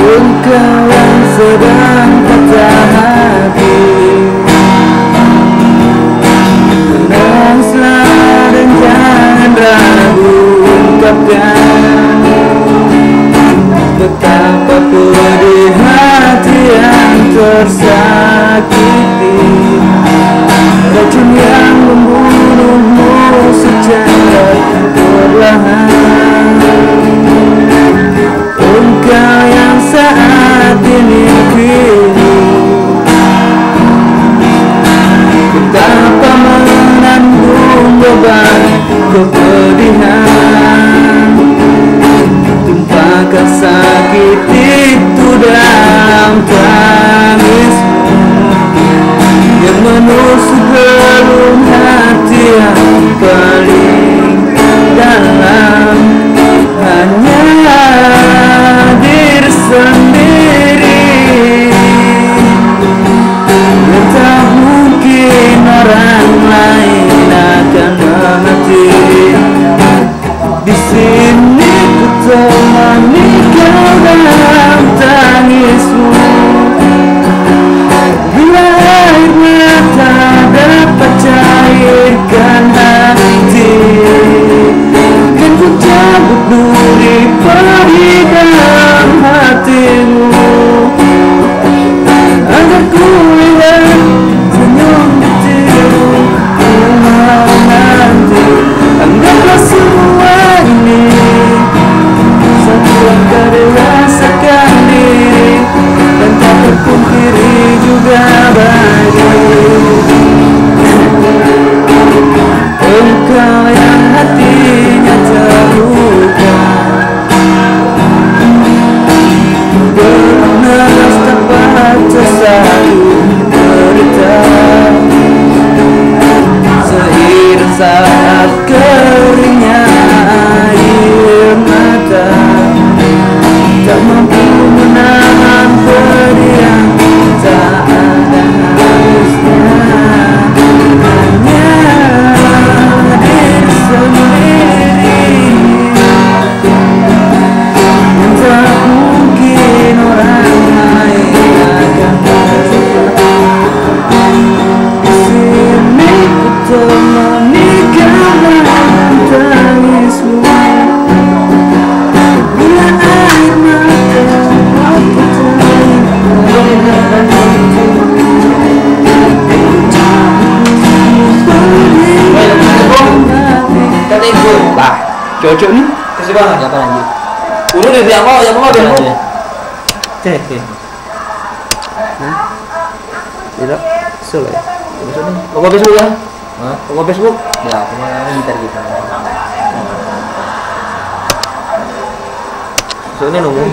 Engkau yang sedang patah hati, tenanglah dan jangan ragu ungkapkan betapa pedih hati yang tersakiti, racun yang membunuhmu secara perlahan. Engkau yang saat ini kini betapa menanggung beban kepedihan, tumpahkan sakit itu dalam tangismu yang menusuk relung hati yang paling dalam. Hanya diri sendiri yang tak mungkin orang lain akan mengerti. Di sini ku temani kau dalam tangismu, bila air mata dapat cairkan hati, kan ku cabut duri pergi dalam hatimu, agar ku lihat senyum kecilmu. Malam nanti anggaplah semua ini satu langkah dewaskan diri, dan tak terpungkiri juga bagi engkau yang hatinya terluka, bernaras dapat tersatu derita, seiring saat keringnya air mata, tak mampu menahan pedih yang tak ada habisnya. Hanya diri sendiri yang tak mungkin orang lain akan mengerti. Di sini ku temani kau dalam tangismu, bila air mata aku Kata ibu, lah cocok nih kasih banget ya apa lagi? udah deh yang mau dong cek tidak selesai maksudnya buka Facebook ya? Buka Facebook Ya, kemarin gitar gitu. soalnya nunggu